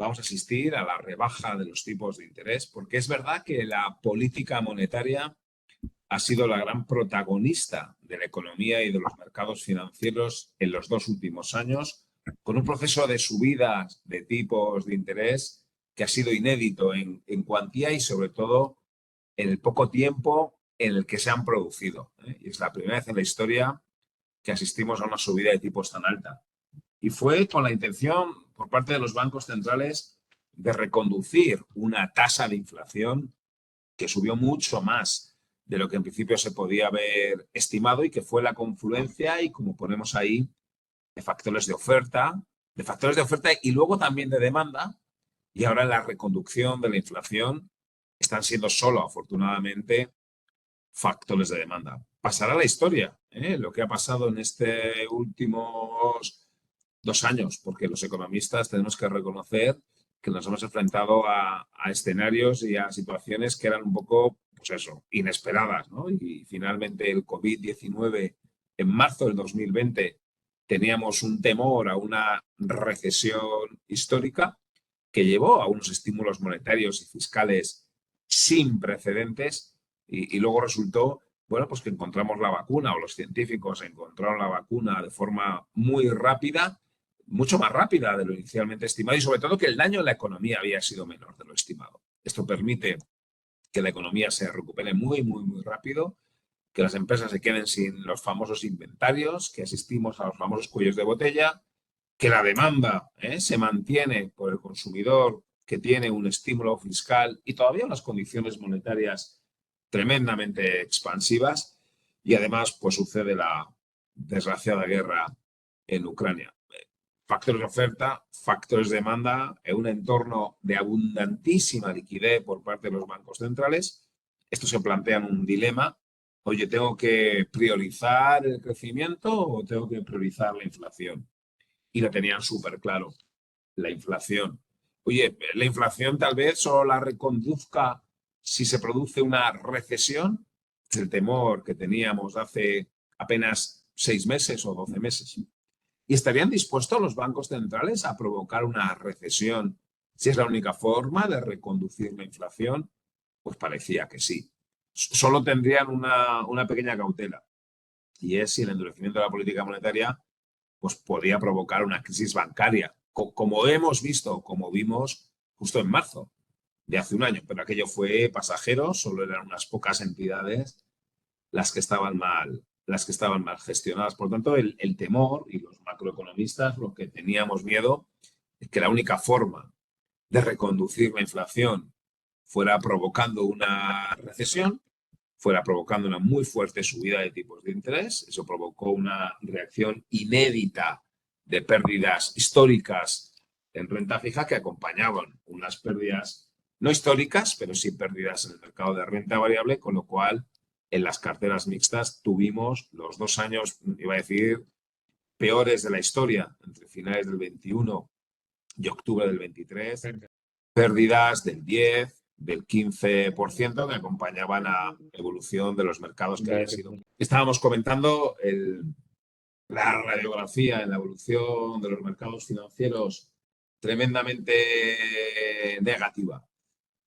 vamos a asistir a la rebaja de los tipos de interés, porque es verdad que la política monetaria ha sido la gran protagonista de la economía y de los mercados financieros en los 2 últimos años, con un proceso de subidas de tipos de interés que ha sido inédito en cuantía y sobre todo en el poco tiempo en el que se han producido. Y es la primera vez en la historia que asistimos a una subida de tipos tan alta. Y fue con la intención por parte de los bancos centrales de reconducir una tasa de inflación que subió mucho más de lo que en principio se podía haber estimado y que fue la confluencia y como ponemos ahí, de factores de oferta y luego también de demanda. Y ahora la reconducción de la inflación están siendo solo, afortunadamente, factores de demanda. Pasará la historia, lo que ha pasado en estos últimos 2 años, porque los economistas tenemos que reconocer que nos hemos enfrentado a escenarios y a situaciones que eran un poco, pues eso, inesperadas, ¿no? Y finalmente el COVID-19 en marzo del 2020 teníamos un temor a una recesión histórica que llevó a unos estímulos monetarios y fiscales sin precedentes y luego resultó, bueno, pues que encontramos la vacuna o los científicos encontraron la vacuna de forma muy rápida, mucho más rápida de lo inicialmente estimado y sobre todo que el daño en la economía había sido menor de lo estimado. Esto permite que la economía se recupere muy, muy, muy rápido, que las empresas se queden sin los famosos inventarios, que asistimos a los famosos cuellos de botella, que la demanda se mantiene por el consumidor que tiene un estímulo fiscal y todavía unas condiciones monetarias tremendamente expansivas y además pues sucede la desgraciada guerra en Ucrania. Factores de oferta, factores de demanda, en un entorno de abundantísima liquidez por parte de los bancos centrales. Esto se plantea un dilema. Oye, ¿tengo que priorizar el crecimiento o tengo que priorizar la inflación? Y lo tenían súper claro, la inflación. Oye, la inflación tal vez solo la reconduzca si se produce una recesión, es el temor que teníamos hace apenas 6 meses o 12 meses. ¿Y estarían dispuestos los bancos centrales a provocar una recesión si es la única forma de reconducir la inflación? Pues parecía que sí. Solo tendrían una pequeña cautela, y es si el endurecimiento de la política monetaria pues podía provocar una crisis bancaria, como hemos visto, como vimos justo en marzo de hace un año, pero aquello fue pasajero, solo eran unas pocas entidades las que estaban mal gestionadas. Por lo tanto, el temor y los macroeconomistas lo que teníamos miedo es que la única forma de reconducir la inflación fuera provocando una recesión, fuera provocando una muy fuerte subida de tipos de interés. Eso provocó una reacción inédita de pérdidas históricas en renta fija que acompañaban unas pérdidas no históricas, pero sí pérdidas en el mercado de renta variable, con lo cual en las carteras mixtas tuvimos los 2 años, iba a decir, peores de la historia, entre finales del 21 y octubre del 23, pérdidas del 10, del 15% que acompañaban a la evolución de los mercados que había sido. Estábamos comentando la radiografía en la evolución de los mercados financieros tremendamente negativa.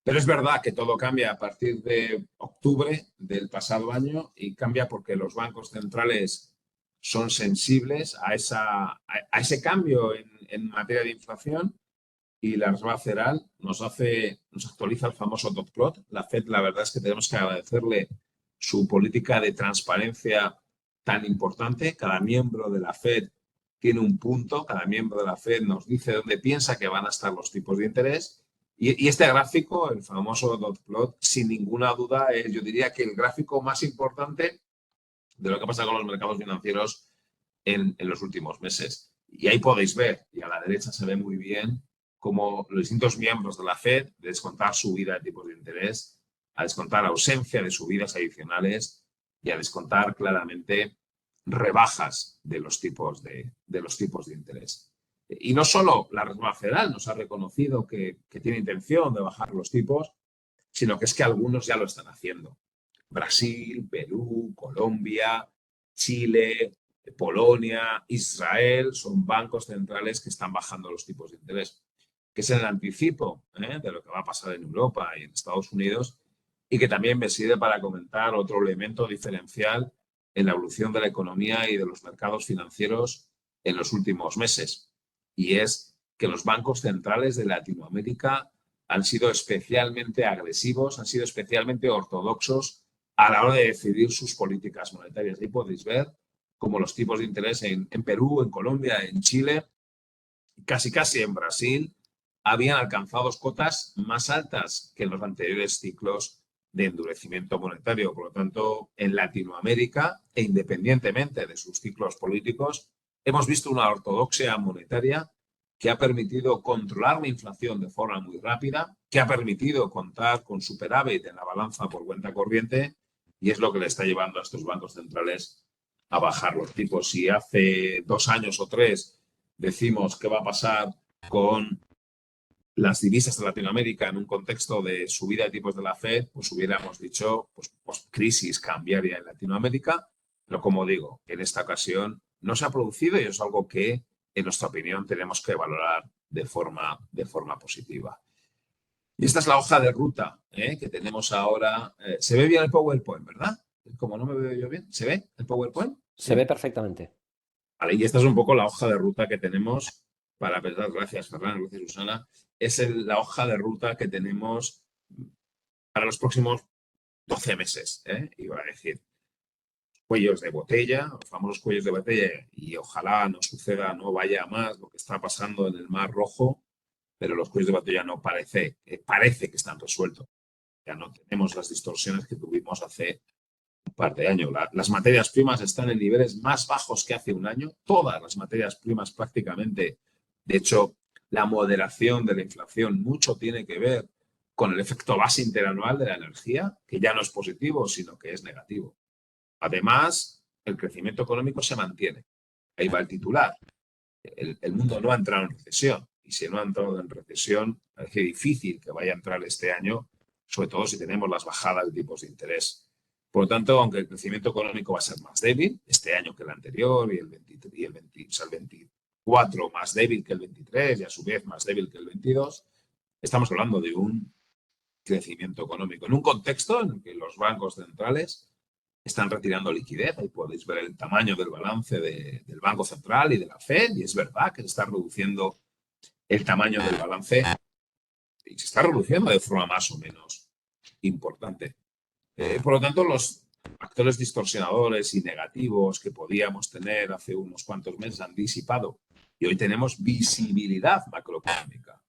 Pero es verdad que todo cambia a partir de octubre del pasado año y cambia porque los bancos centrales son sensibles a ese cambio en materia de inflación y la Reserva Federal nos actualiza el famoso dot plot. La Fed, la verdad es que tenemos que agradecerle su política de transparencia tan importante. Cada miembro de la Fed tiene un punto, cada miembro de la Fed nos dice dónde piensa que van a estar los tipos de interés. Y este gráfico, el famoso dot plot, sin ninguna duda, es, yo diría que el gráfico más importante de lo que pasa con los mercados financieros en los últimos meses. Y ahí podéis ver, y a la derecha se ve muy bien, cómo los distintos miembros de la Fed, de descontar subida de tipos de interés, a descontar ausencia de subidas adicionales y a descontar claramente rebajas de los tipos de interés. Y no solo la Reserva Federal nos ha reconocido que tiene intención de bajar los tipos, sino que es que algunos ya lo están haciendo. Brasil, Perú, Colombia, Chile, Polonia, Israel, son bancos centrales que están bajando los tipos de interés. que es el anticipo de lo que va a pasar en Europa y en Estados Unidos, y que también me sirve para comentar otro elemento diferencial en la evolución de la economía y de los mercados financieros en los últimos meses. Y es que los bancos centrales de Latinoamérica han sido especialmente agresivos, han sido especialmente ortodoxos a la hora de decidir sus políticas monetarias. Ahí podéis ver cómo los tipos de interés en Perú, en Colombia, en Chile, casi en Brasil, habían alcanzado cotas más altas que en los anteriores ciclos de endurecimiento monetario. Por lo tanto, en Latinoamérica, e independientemente de sus ciclos políticos, hemos visto una ortodoxia monetaria que ha permitido controlar la inflación de forma muy rápida, que ha permitido contar con superávit en la balanza por cuenta corriente, y es lo que le está llevando a estos bancos centrales a bajar los tipos. Si hace 2 años o 3 decimos qué va a pasar con las divisas de Latinoamérica en un contexto de subida de tipos de la Fed, pues hubiéramos dicho pues crisis cambiaria en Latinoamérica, pero como digo, en esta ocasión no se ha producido y es algo que, en nuestra opinión, tenemos que valorar de forma positiva. Y esta es la hoja de ruta que tenemos ahora. Se ve bien el PowerPoint, ¿verdad? Como no me veo yo bien, ¿se ve el PowerPoint? Se ve perfectamente. Vale, y esta es un poco la hoja de ruta que tenemos para pensar. Gracias, Ferran, gracias, Susana. Es la hoja de ruta que tenemos para los próximos 12 meses. Iba a decir, cuellos de botella, los famosos cuellos de botella, y ojalá no suceda, no vaya más lo que está pasando en el Mar Rojo, pero los cuellos de botella no parece que están resueltos. Ya no tenemos las distorsiones que tuvimos hace un par de años. Las materias primas están en niveles más bajos que hace un año. Todas las materias primas prácticamente. De hecho, la moderación de la inflación mucho tiene que ver con el efecto base interanual de la energía, que ya no es positivo, sino que es negativo. Además, el crecimiento económico se mantiene. Ahí va el titular. El mundo no ha entrado en recesión. Y si no ha entrado en recesión, parece difícil que vaya a entrar este año, sobre todo si tenemos las bajadas de tipos de interés. Por lo tanto, aunque el crecimiento económico va a ser más débil este año que el anterior y el 23, y el 24 más débil que el 23 y a su vez más débil que el 22, estamos hablando de un crecimiento económico en un contexto en el que los bancos centrales están retirando liquidez. Ahí podéis ver el tamaño del balance del Banco Central y de la Fed, y es verdad que se está reduciendo el tamaño del balance y se está reduciendo de forma más o menos importante. Por lo tanto, los factores distorsionadores y negativos que podíamos tener hace unos cuantos meses han disipado y hoy tenemos visibilidad macroeconómica.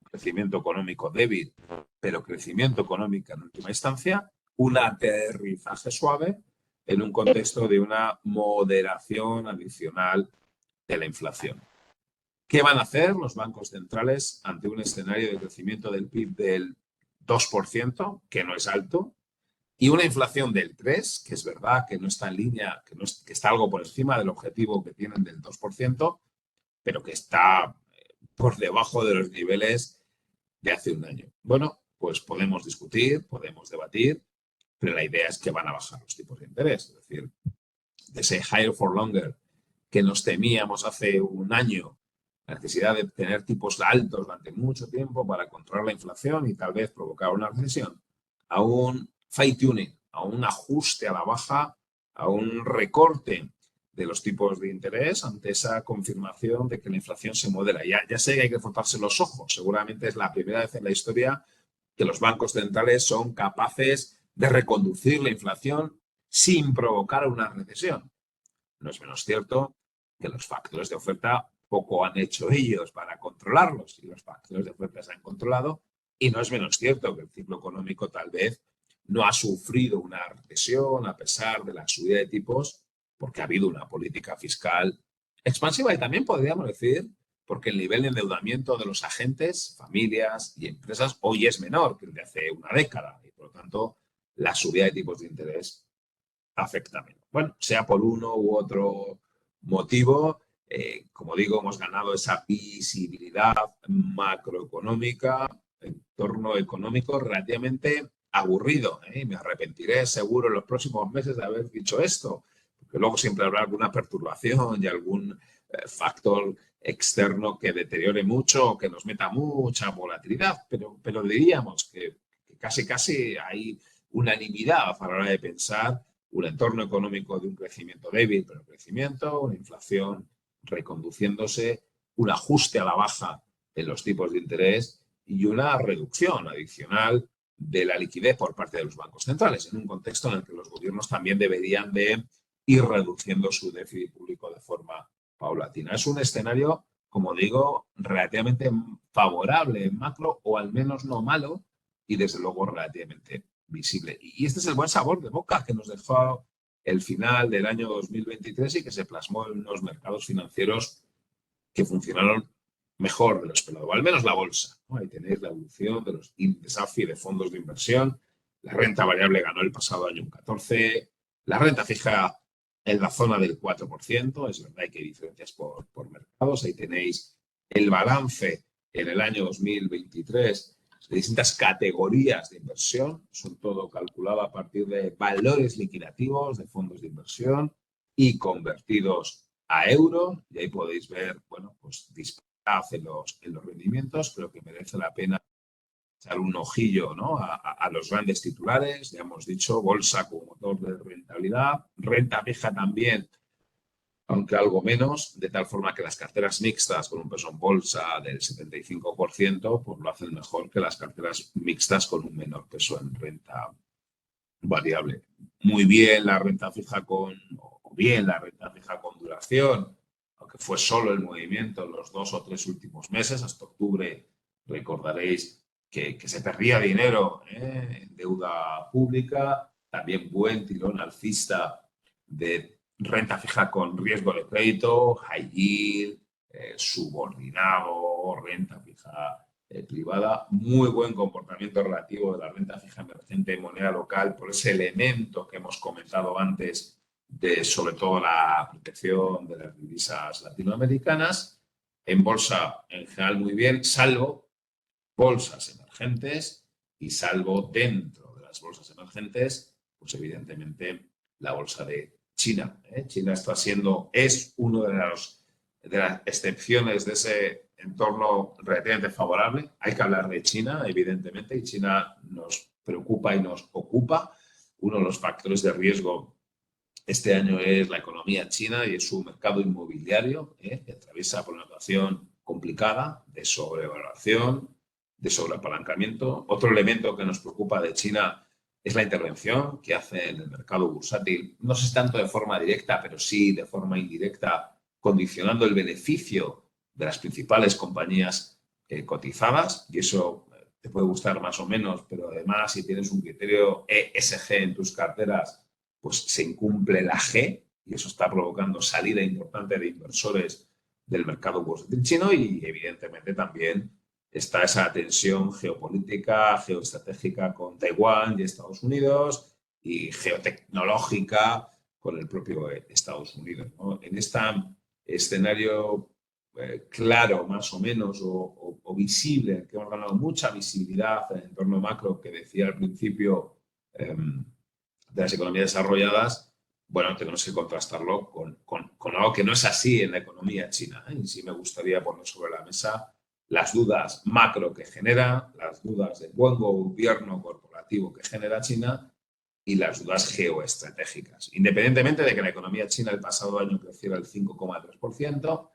Crecimiento económico débil, pero crecimiento económico en última instancia, un aterrizaje suave en un contexto de una moderación adicional de la inflación. ¿Qué van a hacer los bancos centrales ante un escenario de crecimiento del PIB del 2%, que no es alto, y una inflación del 3%, que es verdad que no está en línea, que está algo por encima del objetivo que tienen del 2%, pero que está por debajo de los niveles de hace un año? Bueno, pues podemos discutir, podemos debatir, pero la idea es que van a bajar los tipos de interés. Es decir, de ese higher for longer que nos temíamos hace un año, la necesidad de tener tipos altos durante mucho tiempo para controlar la inflación y tal vez provocar una recesión, a un fine tuning, a un ajuste a la baja, a un recorte de los tipos de interés ante esa confirmación de que la inflación se modera. Ya sé que hay que frotarse los ojos. Seguramente es la primera vez en la historia que los bancos centrales son capaces de reconducir la inflación sin provocar una recesión. No es menos cierto que los factores de oferta poco han hecho ellos para controlarlos y los factores de oferta se han controlado, y no es menos cierto que el ciclo económico tal vez no ha sufrido una recesión a pesar de la subida de tipos, porque ha habido una política fiscal expansiva y también podríamos decir porque el nivel de endeudamiento de los agentes, familias y empresas hoy es menor que el de hace una década y por lo tanto la subida de tipos de interés afecta menos. Bueno, sea por uno u otro motivo, como digo, hemos ganado esa visibilidad macroeconómica, entorno económico relativamente aburrido. Me arrepentiré seguro en los próximos meses de haber dicho esto, porque luego siempre habrá alguna perturbación y algún factor externo que deteriore mucho o que nos meta mucha volatilidad, pero diríamos que casi hay unanimidad a la hora de pensar un entorno económico de un crecimiento débil, pero crecimiento, una inflación reconduciéndose, un ajuste a la baja en los tipos de interés y una reducción adicional de la liquidez por parte de los bancos centrales, en un contexto en el que los gobiernos también deberían de ir reduciendo su déficit público de forma paulatina. Es un escenario, como digo, relativamente favorable en macro, o al menos no malo, y desde luego relativamente visible. Y este es el buen sabor de boca que nos dejó el final del año 2023 y que se plasmó en los mercados financieros que funcionaron mejor de lo esperado, o al menos la bolsa, ¿no? Ahí tenéis la evolución de los índices AFI de fondos de inversión. La renta variable ganó el pasado año un 14%, la renta fija en la zona del 4%, es verdad que hay diferencias por mercados. Ahí tenéis el balance en el año 2023 de distintas categorías de inversión, son todo calculado a partir de valores liquidativos de fondos de inversión y convertidos a euro, y ahí podéis ver, bueno, pues disparad en los rendimientos. Creo que merece la pena echar un ojillo, ¿no?, a los grandes titulares. Ya hemos dicho, bolsa como motor de rentabilidad, renta fija también, aunque algo menos, de tal forma que las carteras mixtas con un peso en bolsa del 75%, pues lo hacen mejor que las carteras mixtas con un menor peso en renta variable. Muy bien la renta fija o bien la renta fija con duración, aunque fue solo el movimiento en los 2 o 3 últimos meses, hasta octubre recordaréis que se perdía dinero en deuda pública. También buen tirón alcista de renta fija con riesgo de crédito, high yield, subordinado, renta fija privada. Muy buen comportamiento relativo de la renta fija emergente en moneda local por ese elemento que hemos comentado antes de, sobre todo, la protección de las divisas latinoamericanas. En bolsa, en general, muy bien, salvo bolsas emergentes, y salvo dentro de las bolsas emergentes, pues evidentemente la bolsa de China. China es uno de las excepciones de ese entorno relativamente favorable. Hay que hablar de China, evidentemente, y China nos preocupa y nos ocupa. Uno de los factores de riesgo este año es la economía china y es su mercado inmobiliario, que atraviesa por una situación complicada de sobrevaloración, de sobreapalancamiento. Otro elemento que nos preocupa de China es la intervención que hace en el mercado bursátil, no sé si tanto de forma directa, pero sí de forma indirecta, condicionando el beneficio de las principales compañías cotizadas, y eso te puede gustar más o menos, pero además si tienes un criterio ESG en tus carteras, pues se incumple la G, y eso está provocando salida importante de inversores del mercado bursátil chino. Y evidentemente también está esa tensión geopolítica, geoestratégica con Taiwán y Estados Unidos, y geotecnológica con el propio Estados Unidos, ¿no? En este escenario claro, más o menos, o visible, que hemos ganado mucha visibilidad en el entorno macro que decía al principio, de las economías desarrolladas, bueno, tenemos que contrastarlo con algo que no es así en la economía china. Y sí me gustaría poner sobre la mesa las dudas macro que genera, las dudas del buen gobierno corporativo que genera China y las dudas geoestratégicas. Independientemente de que la economía china el pasado año creciera el 5,3%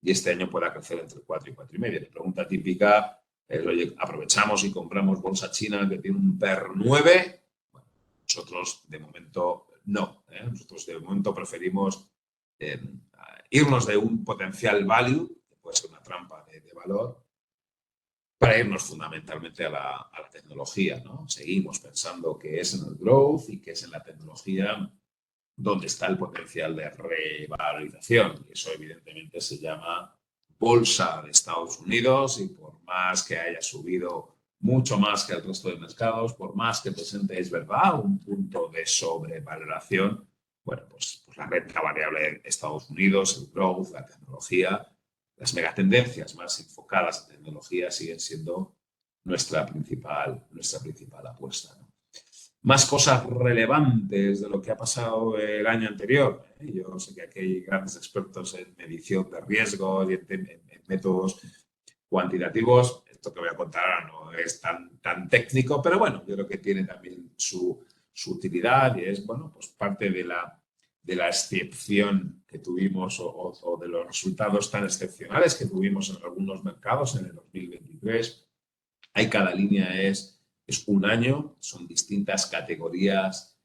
y este año pueda crecer entre el 4 y 4,5%. La pregunta típica es, oye, ¿aprovechamos y compramos bolsa china que tiene un PER 9? Nosotros, de momento, no. Nosotros, de momento, preferimos irnos de un potencial value, que puede ser una trampa de valor, para irnos fundamentalmente a la tecnología, ¿no? Seguimos pensando que es en el growth y que es en la tecnología donde está el potencial de revalorización. Y eso, evidentemente, se llama bolsa de Estados Unidos, y por más que haya subido mucho más que el resto de mercados, por más que presente, es verdad, un punto de sobrevaloración, bueno, pues la renta variable de Estados Unidos, el growth, la tecnología, las megatendencias más enfocadas en tecnología siguen siendo nuestra principal apuesta, ¿no? Más cosas relevantes de lo que ha pasado el año anterior. Yo sé que aquí hay grandes expertos en medición de riesgos y en métodos cuantitativos. Esto que voy a contar ahora no es tan técnico, pero bueno, yo creo que tiene también su utilidad y es, bueno, pues parte de la excepción que tuvimos o de los resultados tan excepcionales que tuvimos en algunos mercados en el 2023. Hay cada línea es un año, son distintas categorías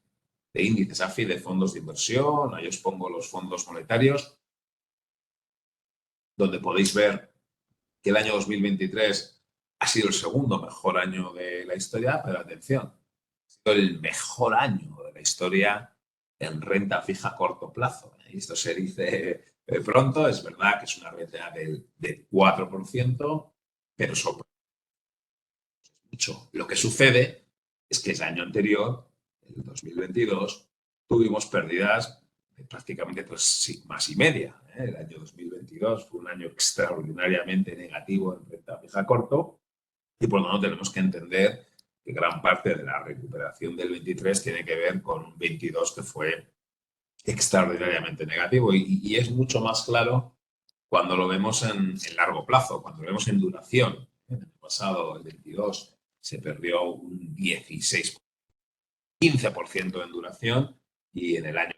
de índices AFI de fondos de inversión. Ahí os pongo los fondos monetarios, donde podéis ver que el año 2023 ha sido el segundo mejor año de la historia, pero atención, ha sido el mejor año de la historia en renta fija a corto plazo. Y esto se dice pronto, es verdad que es una renta del 4%, pero sobre mucho. Lo que sucede es que el año anterior, el 2022, tuvimos pérdidas de prácticamente 3,5 sigmas. El año 2022 fue un año extraordinariamente negativo en renta fija corto y por lo tanto tenemos que entender que gran parte de la recuperación del 23 tiene que ver con un 22 que fue extraordinariamente negativo y es mucho más claro cuando lo vemos en largo plazo, cuando lo vemos en duración. En el pasado, el 22, se perdió un 16, 15% en duración y en el año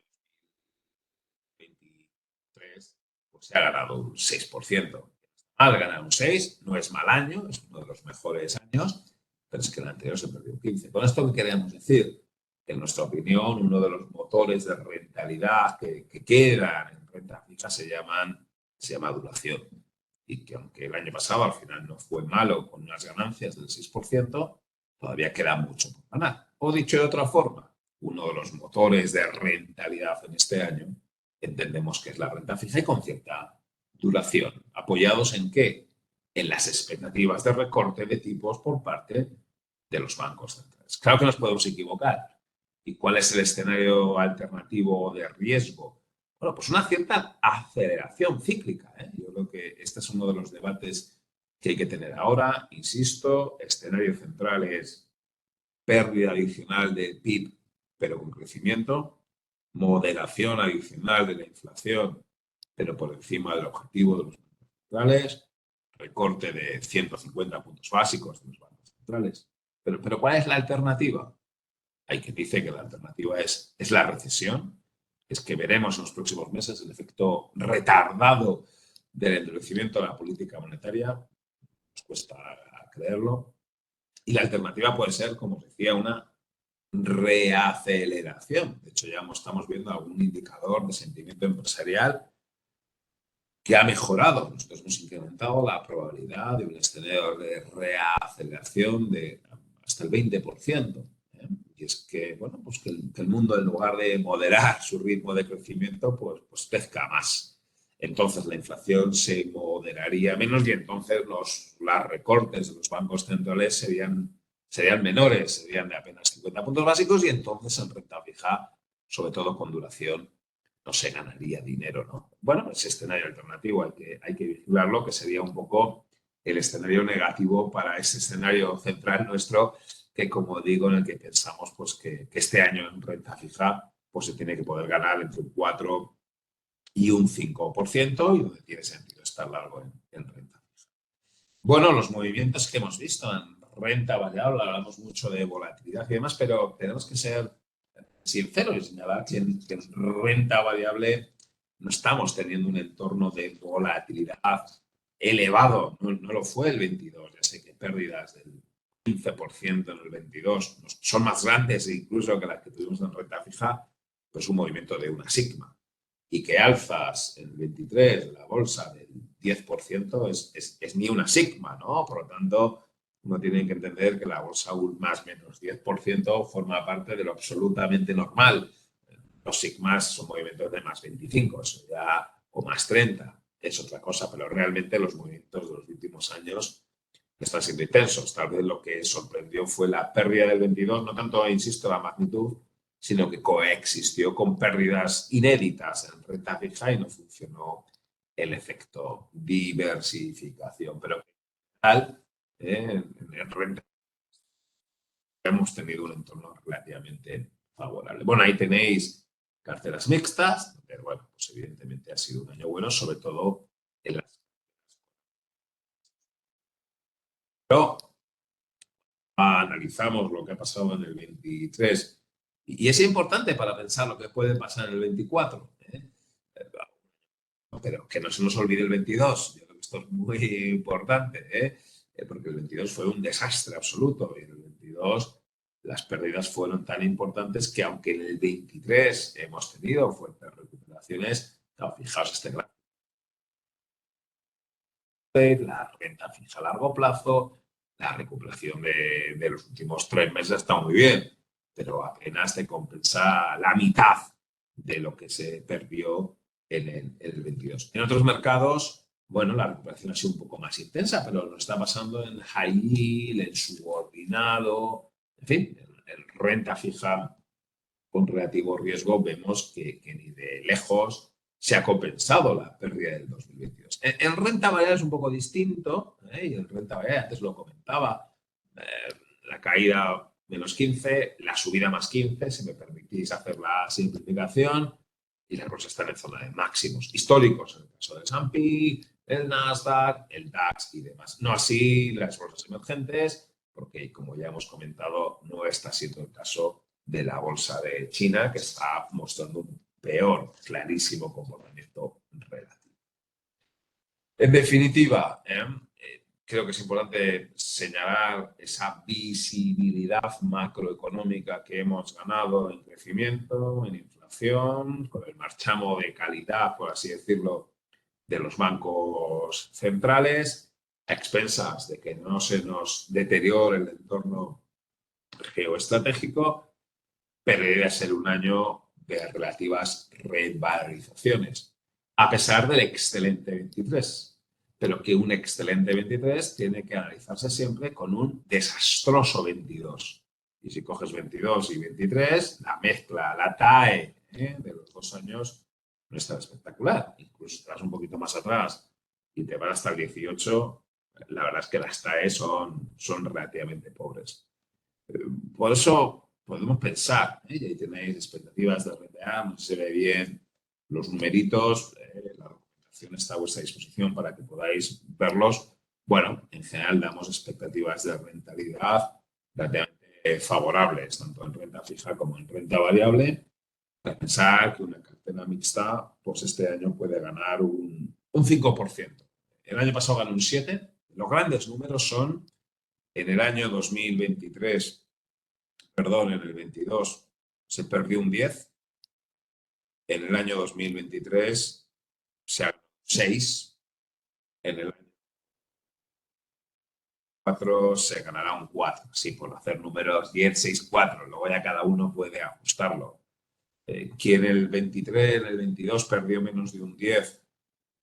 23 pues se ha ganado un 6%. Al ganar un 6 no es mal año, es uno de los mejores años, pero es que el anterior se perdió un 15. Con esto, ¿qué queremos decir? Que en nuestra opinión, uno de los motores de rentabilidad que quedan en renta fija se llama duración. Y que aunque el año pasado al final no fue malo con unas ganancias del 6%, todavía queda mucho por ganar. O dicho de otra forma, uno de los motores de rentabilidad en este año entendemos que es la renta fija y con cierta duración. ¿Apoyados en qué? En las expectativas de recorte de tipos por parte de los bancos centrales. Claro que nos podemos equivocar. ¿Y cuál es el escenario alternativo de riesgo? Bueno, pues una cierta aceleración cíclica. Yo creo que este es uno de los debates que hay que tener ahora. Insisto, escenario central es pérdida adicional del PIB, pero con crecimiento, moderación adicional de la inflación, pero por encima del objetivo de los bancos centrales, recorte de 150 puntos básicos de los bancos centrales. Pero ¿cuál es la alternativa? Hay quien dice que la alternativa es la recesión, es que veremos en los próximos meses el efecto retardado del endurecimiento de la política monetaria. Nos cuesta creerlo. Y la alternativa puede ser, como os decía, una reaceleración. De hecho, ya estamos viendo algún indicador de sentimiento empresarial que ha mejorado. Nosotros hemos incrementado la probabilidad de un escenario de reaceleración de hasta el 20%. Y es que, bueno, pues que el mundo, en lugar de moderar su ritmo de crecimiento, pues crezca más. Entonces la inflación se moderaría menos y entonces los recortes de los bancos centrales serían menores, serían de apenas 50 puntos básicos y entonces en renta fija, sobre todo con duración, no se ganaría dinero, ¿no? Bueno, ese escenario alternativo hay que vigilarlo, que sería un poco el escenario negativo para ese escenario central nuestro, que como digo, en el que pensamos pues, que este año en renta fija pues, se tiene que poder ganar entre un 4 y un 5% y donde tiene sentido estar largo en renta fija. Bueno, los movimientos que hemos visto en renta variable, hablamos mucho de volatilidad y demás, pero tenemos que ser sinceros y señalar que en renta variable no estamos teniendo un entorno de volatilidad elevado. No lo fue el 22. Ya sé que pérdidas del 15% en el 22 son más grandes incluso que las que tuvimos en renta fija, pues un movimiento de una sigma. Y que alzas en el 23 de la bolsa del 10% es ni una sigma, ¿no? Por lo tanto, uno tiene que entender que la bolsa un más menos 10% forma parte de lo absolutamente normal. Los sigmas son movimientos de más 25, eso ya, o más 30, es otra cosa, pero realmente los movimientos de los últimos años están siendo intensos. Tal vez lo que sorprendió fue la pérdida del 22, no tanto, insisto, la magnitud, sino que coexistió con pérdidas inéditas en renta fija y no funcionó el efecto diversificación. Pero tal, en renta hemos tenido un entorno relativamente favorable. Bueno, ahí tenéis carteras mixtas, pero bueno, pues evidentemente ha sido un año bueno, sobre todo en las... Pero analizamos lo que ha pasado en el 23 y es importante para pensar lo que puede pasar en el 24, ¿eh? Pero que no se nos olvide el 22. Yo creo que esto es muy importante, porque el 22 fue un desastre absoluto y en el 22 las pérdidas fueron tan importantes que aunque en el 23 hemos tenido fuertes recuperaciones, no, fijaos este gráfico, la renta fija a largo plazo, la recuperación de los últimos 3 meses está muy bien, pero apenas te compensa la mitad de lo que se perdió en el 22. En otros mercados, bueno, la recuperación ha sido un poco más intensa, pero lo está pasando en high yield, en subordinado, en fin, en renta fija con relativo riesgo, vemos que ni de lejos se ha compensado la pérdida del 2022. En renta variable es un poco distinto, y en renta variable, antes lo comentaba, la caída menos 15, la subida más 15, si me permitís hacer la simplificación, y las bolsas están en zona de máximos históricos, en el caso del S&P, el Nasdaq, el DAX y demás. No así las bolsas emergentes, porque como ya hemos comentado, no está siendo el caso de la bolsa de China, que está mostrando un peor, clarísimo comportamiento relativo. En definitiva, creo que es importante señalar esa visibilidad macroeconómica que hemos ganado en crecimiento, en inflación, con el marchamo de calidad, por así decirlo, de los bancos centrales, a expensas de que no se nos deteriore el entorno geoestratégico, pero debe ser un año de relativas revalorizaciones, a pesar del excelente 23. Pero que un excelente 23 tiene que analizarse siempre con un desastroso 22. Y si coges 22 y 23, la mezcla, la TAE de los 2 años no es tan espectacular. Incluso te vas un poquito más atrás y te vas hasta el 18, la verdad es que las TAE son relativamente pobres. Por eso podemos pensar, y ahí tenéis expectativas de RTA, no se ve bien los numeritos, la documentación está a vuestra disposición para que podáis verlos. Bueno, en general damos expectativas de rentabilidad relativamente favorables, tanto en renta fija como en renta variable, para pensar que una cartera mixta, pues este año puede ganar un 5%. El año pasado ganó un 7%. Los grandes números son en el año 2023, perdón, en el 22 se perdió un 10, en el año 2023 se ha 6, en el año 4 se ganará un 4, así por hacer números 10, 6, 4, luego ya cada uno puede ajustarlo. Quien en el 23, en el 22 perdió menos de un 10,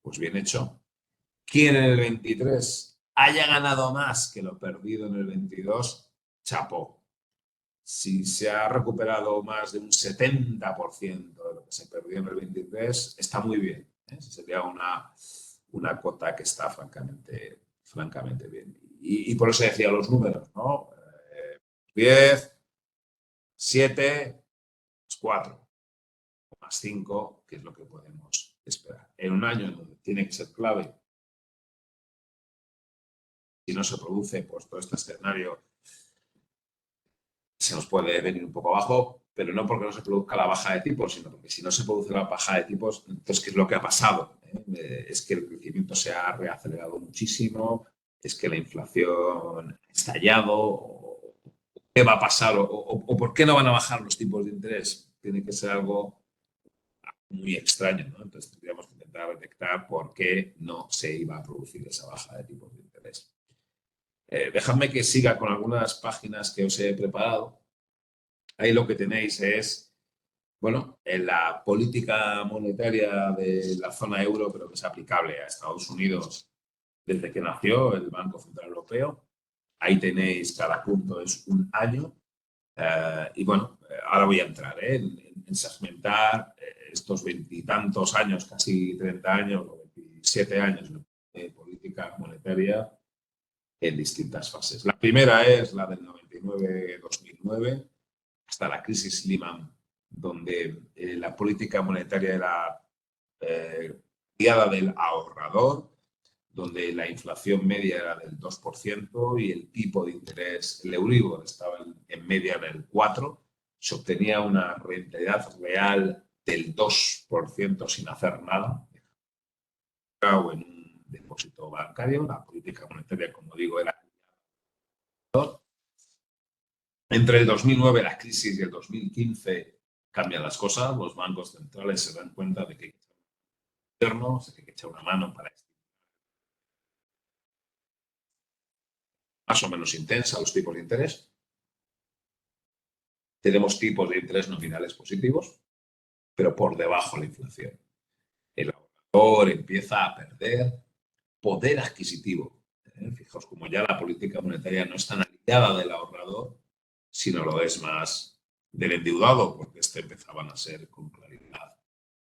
pues bien hecho. Quien en el 23 haya ganado más que lo perdido en el 22, chapó. Si se ha recuperado más de un 70% de lo que se perdió en el 23, está muy bien. Sería una cota que está francamente bien. Y por eso decía los números, ¿no? 10, 7, 4, más 5, que es lo que podemos esperar. En un año en donde tiene que ser clave, si no se produce pues, todo este escenario, se nos puede venir un poco abajo, pero no porque no se produzca la baja de tipos, sino porque si no se produce la baja de tipos, entonces, ¿qué es lo que ha pasado? Es que el crecimiento se ha reacelerado muchísimo, es que la inflación ha estallado, ¿qué va a pasar? O ¿por qué no van a bajar los tipos de interés? Tiene que ser algo muy extraño, ¿no? Entonces tendríamos que intentar detectar por qué no se iba a producir esa baja de tipos de interés. Dejadme que siga con algunas páginas que os he preparado. Ahí lo que tenéis es, bueno, en la política monetaria de la zona euro, pero que es aplicable a Estados Unidos desde que nació el Banco Central Europeo. Ahí tenéis, cada punto es un año. Y bueno, ahora voy a entrar en segmentar estos 20 y tantos años, casi 30 años o 27 años de política monetaria en distintas fases. La primera es la del 99-2009, 2009, hasta la crisis Lehman, donde la política monetaria era guiada del ahorrador, donde la inflación media era del 2% y el tipo de interés, el Euribor, estaba en media en el 4%, se obtenía una rentabilidad real del 2% sin hacer nada, o en un depósito bancario. La política monetaria, como digo, era... Entre el 2009, la crisis, y el 2015 cambian las cosas. Los bancos centrales se dan cuenta de que hay que echar una mano para más o menos intensa los tipos de interés. Tenemos tipos de interés nominales positivos, pero por debajo de la inflación. El ahorrador empieza a perder poder adquisitivo. Fijaos, como ya la política monetaria no es tan aliada del ahorrador, sino lo es más del endeudado, porque empezaban a ser con claridad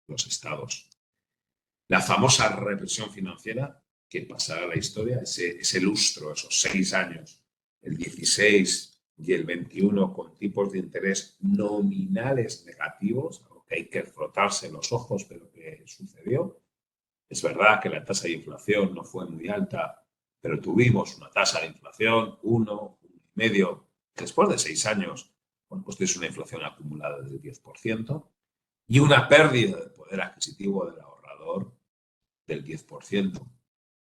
los estados. La famosa represión financiera, que pasará a la historia, ese lustro, esos 6 años, el 16 y el 21, con tipos de interés nominales negativos, algo que hay que frotarse los ojos, pero que sucedió. Es verdad que la tasa de inflación no fue muy alta, pero tuvimos una tasa de inflación 1,5%. Después de 6 años, bueno, pues tienes una inflación acumulada del 10% y una pérdida de poder adquisitivo del ahorrador del 10%.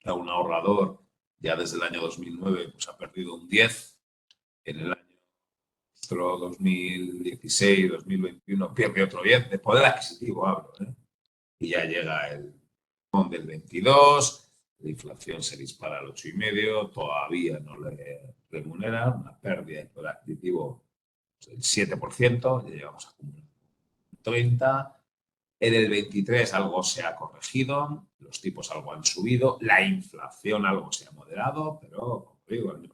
Un ahorrador ya desde el año 2009 pues ha perdido un 10%. En el año 2016, 2021 pierde otro 10% de poder adquisitivo, hablo, y ya llega el del 22%, la inflación se dispara al 8,5%, todavía no le remunera, una pérdida de poder adquisitivo del 7%, ya llegamos a acumular 30%. En el 23 algo se ha corregido, los tipos algo han subido, la inflación algo se ha moderado, pero, como digo, en el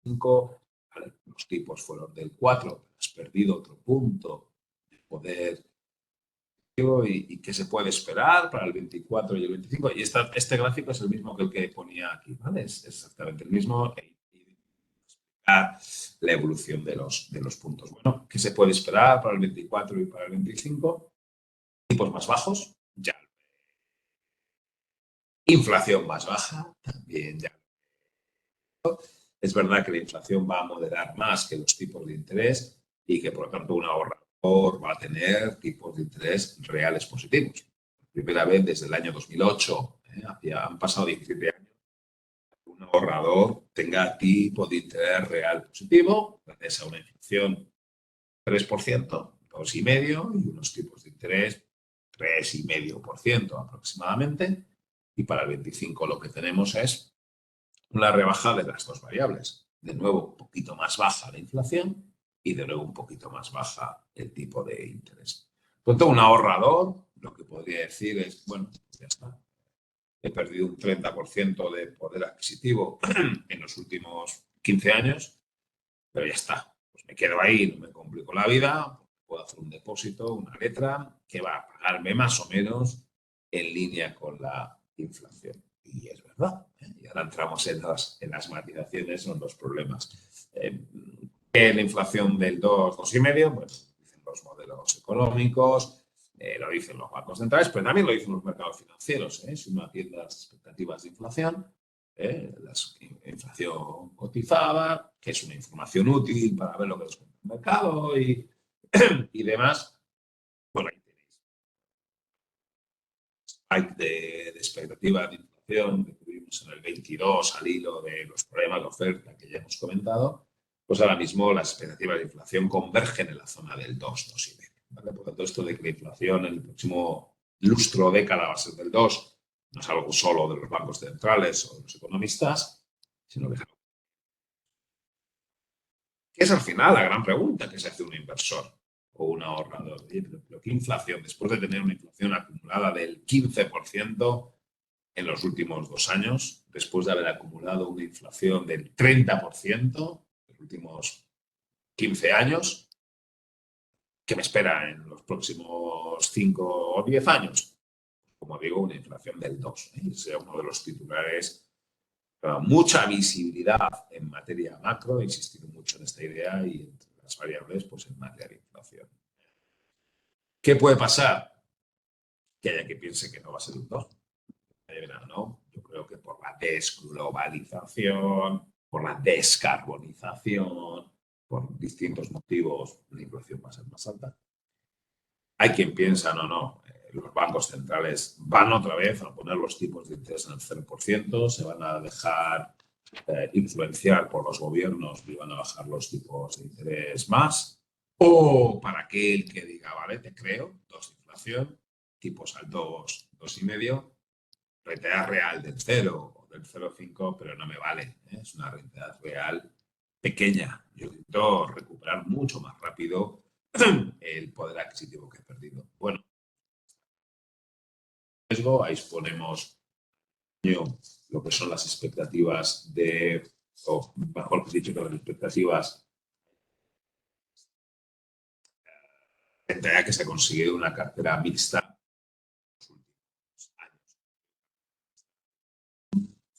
5 los tipos fueron del 4, has perdido otro punto de poder. ¿Y qué se puede esperar para el 24 y el 25? Y este gráfico es el mismo que el que ponía aquí, ¿vale? Es exactamente el mismo. La evolución de los puntos. Bueno, ¿qué se puede esperar para el 24 y para el 25? Tipos más bajos, ya. Inflación más baja, también ya. Es verdad que la inflación va a moderar más que los tipos de interés y que, por lo tanto, un ahorrador va a tener tipos de interés reales positivos. Primera vez desde el año 2008, han pasado 17 años, un ahorrador tenga tipo de interés real positivo, gracias a una inflación 3%, 2,5%, y unos tipos de interés 3,5% aproximadamente. Y para el 25 lo que tenemos es una rebaja de las dos variables. De nuevo, un poquito más baja la inflación y de nuevo un poquito más baja el tipo de interés. Por tanto, un ahorrador, lo que podría decir es, bueno, ya está. He perdido un 30% de poder adquisitivo en los últimos 15 años, pero ya está. Pues me quedo ahí, no me complico la vida, puedo hacer un depósito, una letra, que va a pagarme más o menos en línea con la inflación. Y es verdad. Y ahora entramos en las matizaciones, son los problemas. La inflación del 2, 2,5, pues dicen los modelos económicos, lo dicen los bancos centrales, pero también lo dicen los mercados financieros. Si uno atiende las expectativas de inflación, la inflación cotizada, que es una información útil para ver lo que descuenta el mercado y demás, bueno, ahí tenéis spike de expectativa de inflación que tuvimos en el 22 al hilo de los problemas de oferta que ya hemos comentado, pues ahora mismo las expectativas de inflación convergen en la zona del 2, 2,5. ¿Vale? Por tanto, esto de que la inflación en el próximo lustro o década va a ser del 2, no es algo solo de los bancos centrales o de los economistas, sino que es algo que es al final la gran pregunta que se hace un inversor o un ahorrador. ¿Pero qué inflación? Después de tener una inflación acumulada del 15% en los últimos 2 años, después de haber acumulado una inflación del 30% en los últimos 15 años, ¿qué me espera en los próximos 5 o 10 años? Como digo, una inflación del 2%. Ese es uno de los titulares mucha visibilidad en materia macro, he insistido mucho en esta idea y entre las variables, pues en materia de inflación. ¿Qué puede pasar? Que haya que piense que no va a ser un 2. ¿No? Yo creo que por la desglobalización, por la descarbonización, por distintos motivos, la inflación va a ser más alta. Hay quien piensa, no, los bancos centrales van otra vez a poner los tipos de interés en el 0%, se van a dejar influenciar por los gobiernos y van a bajar los tipos de interés más. O para aquel que diga, vale, te creo, 2 de inflación, tipos al 2, 2,5, rentabilidad real del 0 o del 0,5, pero no me vale. Es una rentabilidad real pequeña. Yo intento recuperar mucho más rápido el poder adquisitivo que he perdido. Bueno, ahí ponemos lo que son las expectativas o mejor dicho, las expectativas que se ha conseguido una cartera mixta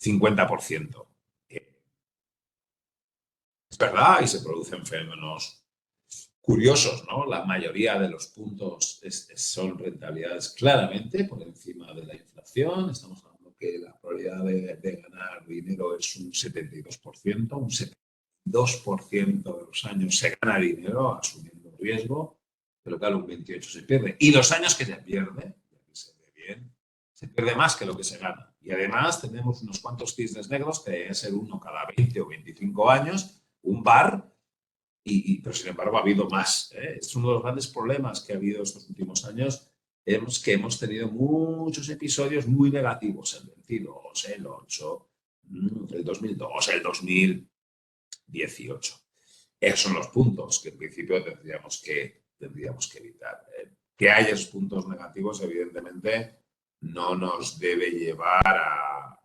50%. Es verdad, y se producen fenómenos curiosos, ¿no? La mayoría de los puntos son rentabilidades claramente por encima de la inflación. Estamos hablando que la probabilidad de ganar dinero es un 72%, un 72% de los años se gana dinero asumiendo riesgo, pero claro, un 28% se pierde. Y los años que se pierde, que se ve bien, se pierde más que lo que se gana. Y además tenemos unos cuantos cisnes negros que deben ser uno cada 20 o 25 años, un bar. Pero sin embargo ha habido más. Es uno de los grandes problemas que ha habido estos últimos años, que hemos tenido muchos episodios muy negativos, el 22, el 8, el 2002, el 2018. Esos son los puntos que en principio tendríamos que evitar. Que haya esos puntos negativos, evidentemente, no nos debe llevar a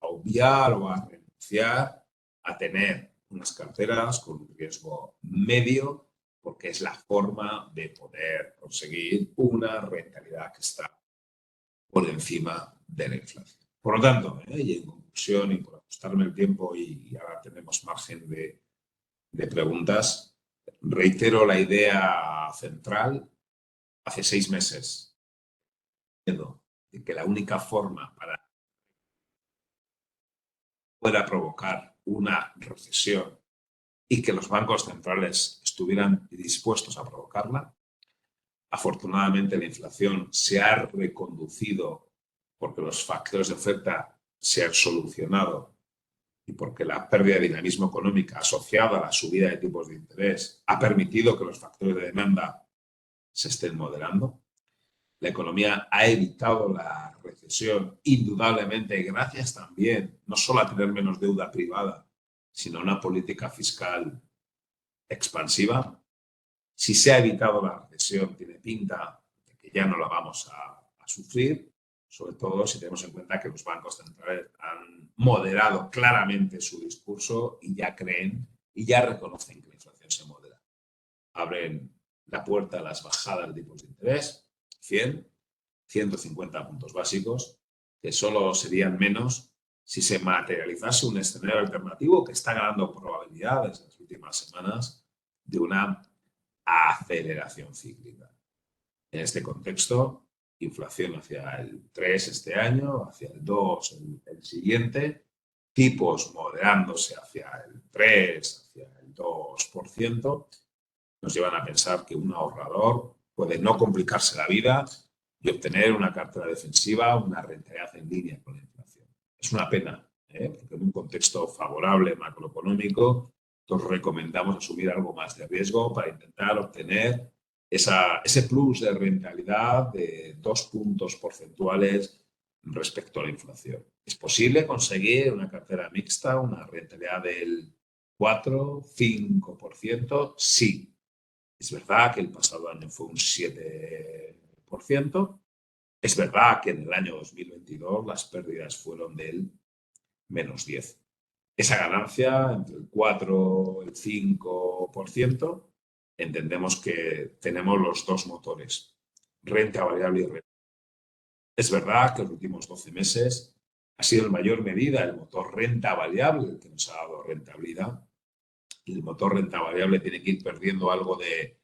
obviar o a renunciar a tener unas carteras con un riesgo medio, porque es la forma de poder conseguir una rentabilidad que está por encima de la inflación. Por lo tanto, y en conclusión, y por ajustarme el tiempo, y ahora tenemos margen de preguntas, reitero la idea central. Hace 6 meses de que la única forma para pueda provocar una recesión y que los bancos centrales estuvieran dispuestos a provocarla. Afortunadamente, la inflación se ha reconducido porque los factores de oferta se han solucionado y porque la pérdida de dinamismo económico asociada a la subida de tipos de interés ha permitido que los factores de demanda se estén moderando. La economía ha evitado la recesión, indudablemente, gracias también, no solo a tener menos deuda privada, sino a una política fiscal expansiva. Si se ha evitado la recesión, tiene pinta de que ya no la vamos a sufrir, sobre todo si tenemos en cuenta que los bancos centrales han moderado claramente su discurso y ya creen y ya reconocen que la inflación se modera. Abren la puerta a las bajadas de tipos de interés, 100, 150 puntos básicos, que solo serían menos si se materializase un escenario alternativo que está ganando probabilidades en las últimas semanas de una aceleración cíclica. En este contexto, inflación hacia el 3 este año, hacia el 2 el siguiente, tipos moderándose hacia el 3, hacia el 2%, nos llevan a pensar que un ahorrador puede no complicarse la vida y obtener una cartera defensiva, una rentabilidad en línea con la inflación. Es una pena, porque en un contexto favorable macroeconómico, os recomendamos asumir algo más de riesgo para intentar obtener ese plus de rentabilidad de 2 puntos porcentuales respecto a la inflación. ¿Es posible conseguir una cartera mixta, una rentabilidad del 4, 5%? Sí. Es verdad que el pasado año fue un 7%. Es verdad que en el año 2022 las pérdidas fueron del -10%. Esa ganancia entre el 4 y el 5%, entendemos que tenemos los dos motores, renta variable y renta. Es verdad que los últimos 12 meses ha sido en mayor medida el motor renta variable el que nos ha dado rentabilidad. Y el motor renta variable tiene que ir perdiendo algo de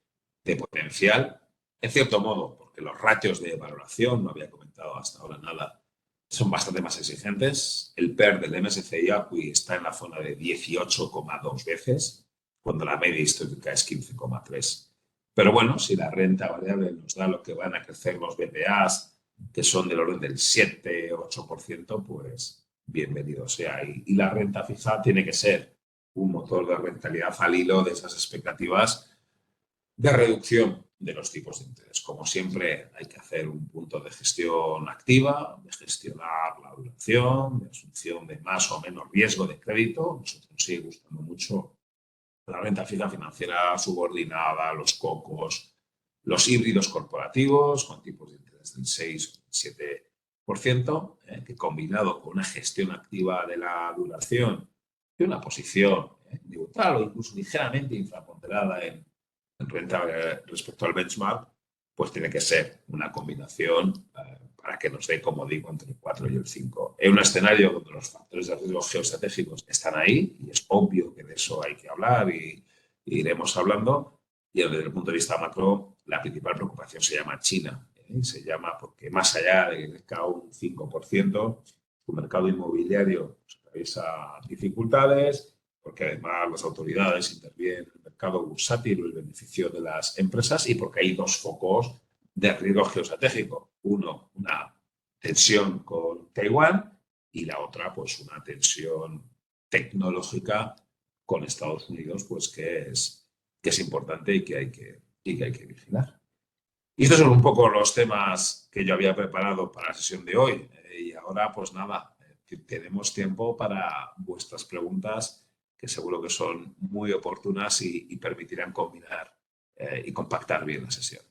potencial, en cierto modo, porque los ratios de valoración, no había comentado hasta ahora nada, son bastante más exigentes. El PER del MSCI ACWI está en la zona de 18,2 veces, cuando la media histórica es 15,3. Pero bueno, si la renta variable nos da lo que van a crecer los BPAs, que son del orden del 7-8%, pues bienvenido sea. Y la renta fija tiene que ser un motor de rentabilidad al hilo de esas expectativas de reducción de los tipos de interés. Como siempre, hay que hacer un punto de gestión activa, de gestionar la duración, de asunción de más o menos riesgo de crédito. Nosotros nos sigue gustando mucho la renta fija financiera subordinada, los cocos, los híbridos corporativos con tipos de interés del 6 o 7%, que combinado con una gestión activa de la duración y una posición neutral o incluso ligeramente infraponderada en renta respecto al benchmark, pues tiene que ser una combinación para que nos dé, como digo, entre el 4 y el 5. En un escenario donde los factores de riesgo geoestratégicos están ahí, y es obvio que de eso hay que hablar y iremos hablando, y desde el punto de vista macro, la principal preocupación se llama China. Se llama porque más allá de que cae un 5%, su mercado inmobiliario atraviesa dificultades, porque además las autoridades intervienen en el mercado bursátil o el beneficio de las empresas y porque hay dos focos de riesgo geoestratégico. Uno, una tensión con Taiwán y la otra, pues una tensión tecnológica con Estados Unidos, pues que es importante y que hay que vigilar. Y estos son un poco los temas que yo había preparado para la sesión de hoy. Y ahora, pues nada, tenemos tiempo para vuestras preguntas, que seguro que son muy oportunas y permitirán combinar y compactar bien la sesión.